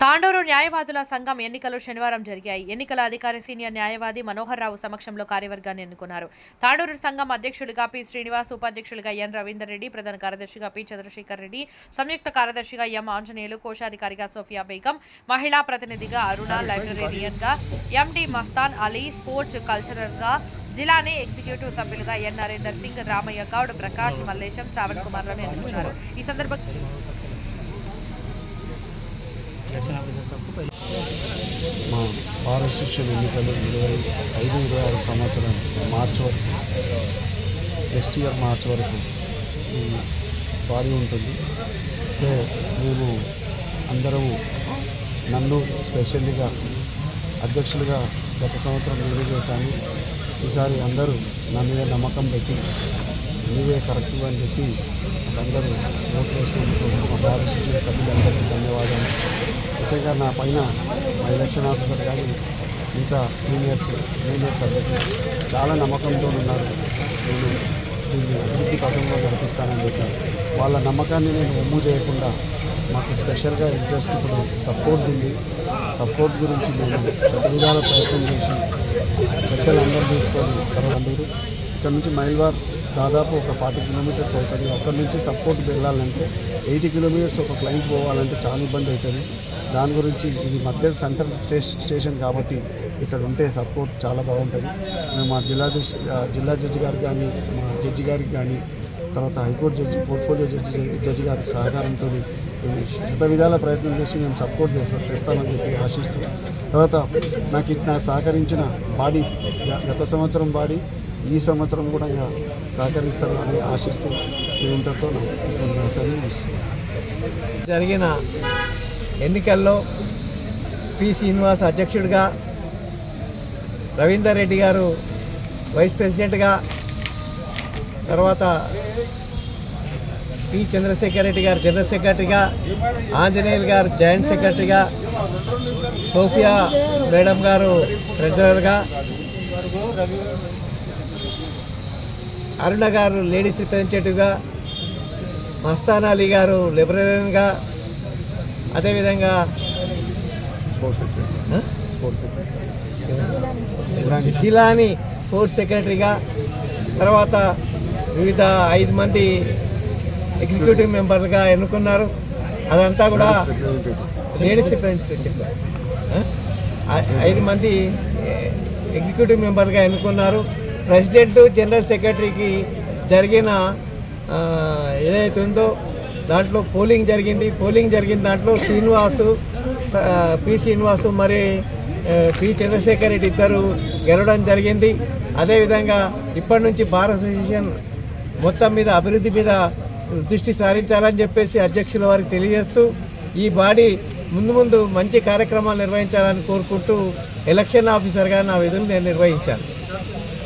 తాండూరు న్యాయవాదుల సంఘం ఎన్నికలు శనివారం జరిగాయి. ఎన్నికల అధికారి సీనియర్ న్యాయవాది మనోహర్ రావు సమక్షంలో కార్యవర్గాన్ని ఎన్నుకున్నారు. తాండూరు సంఘం అధ్యక్షులుగా పి శ్రీనివాస్, ఉపాధ్యక్షులుగా ఎన్ రవీందర్ రెడ్డి, ప్రధాన కార్యదర్శిగా పి చంద్రశేఖర్ రెడ్డి, సంయుక్త కార్యదర్శిగా ఎం ఆంజనేయులు, కోశాధికారిగా సోఫియా బేగం, మహిళా ప్రతినిధిగా అరుణ, లైబ్రరీయన్గా ఎండి మస్తాన్ అలీ, స్పోర్ట్స్ కల్చరల్గా జిల్లాని ఎగ్జిక్యూటివ్ సభ్యులుగా ఎన్ నరేందర్ సింగ్, రామయ్య గౌడ్, ప్రకాష్, మల్లేశం, శ్రావణ్ కుమార్లను ఎన్నుకున్నారు. ఈ సందర్భంగా మా బార్ అసోసియేషన్ ఎన్నికలు 25-26 సంవత్సరం మార్చి వరకు, నెక్స్ట్ ఇయర్ మార్చి వరకు బాడీ ఉంటుంది. అంటే మేము అందరము నన్ను స్పెషల్గా అధ్యక్షులుగా గత సంవత్సరం రిలీజ్ చేశాను. ఈసారి అందరూ నా మీద నమ్మకం పెట్టి నీవే కరెక్ట్ అని చెప్పి అందరూ ఓటు వేసినందుకు మా బార్ అసోసియేషన్ సభ్యులందరికీ ధన్యవాదాలు. ముఖ్యంగా నా పైన మా ఎలక్షన్ ఆఫీసర్ కానీ ఇంకా సీనియర్స్ సభ్యులు చాలా నమ్మకంతో ఉన్నారు. నేను దీన్ని అభివృద్ధి పథంలో నడిపిస్తానని చెప్పి వాళ్ళ నమ్మకాన్ని నేను ఒమ్ము చేయకుండా మాకు స్పెషల్గా ఇంట్రెస్ట్ ఇప్పుడు సపోర్ట్ ఉంది. సపోర్ట్ గురించి నేను విధాల ప్రయత్నం చేసి పెద్దలందరూ తీసుకొని తాండూరు ఇక్కడ నుంచి మైల్వార్ దాదాపు ఒక 40 కిలోమీటర్స్ అవుతుంది. అక్కడి నుంచి సపోర్ట్ వెళ్ళాలంటే 80 కిలోమీటర్స్ ఒక క్లయింట్ పోవాలంటే చాలా ఇబ్బంది అవుతుంది. దాని గురించి ఇది మధ్య సెంట్రల్ స్టేషన్ కాబట్టి ఇక్కడ ఉంటే సపోర్ట్ చాలా బాగుంటుంది. మేము మా జిల్లా జడ్జి గారికి కానీ, మా జడ్జి గారికి కానీ, తర్వాత హైకోర్టు జడ్జి, పోర్ట్ఫోలియో జడ్జి గారికి సహకారంతో శత విధాల ప్రయత్నం చేసి మేము సపోర్ట్ చేస్తామని చెప్పి ఆశిస్తూ, తర్వాత నాకు సహకరించిన బాడీ గత సంవత్సరం బాడీ ఈ సంవత్సరం కూడా సహకరిస్తారు అని ఆశిస్తూ ఇంతతో జరిగిన ఎన్నికల్లో పి శ్రీనివాస్ అధ్యక్షుడిగా, రవీందర్ రెడ్డి గారు వైస్ ప్రెసిడెంట్గా, తర్వాత పి చంద్రశేఖర్ రెడ్డి గారు జనరల్ సెక్రటరీగా, ఆంజనేయులు గారు జాయింట్ సెక్రటరీగా, సోఫియా మేడం గారు ట్రెజరర్గా, అరుణ గారు లేడీస్ రిప్రజెంటేటివ్గా, మస్తాన్ అలీ గారు లైబ్రరీయన్గా, అదేవిధంగా జిల్లాని స్పోర్ట్స్ సెక్రటరీగా, తర్వాత వివిధ 5 మంది ఎగ్జిక్యూటివ్ మెంబర్గా ఎన్నుకున్నారు. అదంతా కూడా లేడీస్ రిప్రజెంటేటివ్ 5 మంది ఎగ్జిక్యూటివ్ మెంబర్గా ఎన్నుకున్నారు. ప్రెసిడెంట్, జనరల్ సెక్రటరీకి జరిగిన ఏదైతే ఉందో దాంట్లో పోలింగ్ జరిగిన దాంట్లో పి శ్రీనివాసు మరి పి చంద్రశేఖర్ రెడ్డి ఇద్దరు గెలవడం జరిగింది. అదేవిధంగా ఇప్పటి నుంచి బార్ అసోసియేషన్ మొత్తం మీద అభివృద్ధి మీద దృష్టి సారించాలని చెప్పేసి అధ్యక్షుల వారికి తెలియజేస్తూ ఈ బాడీ ముందు మంచి కార్యక్రమాలు నిర్వహించాలని కోరుకుంటూ ఎలక్షన్ ఆఫీసర్గా నా విధులు నేను నిర్వహించాను.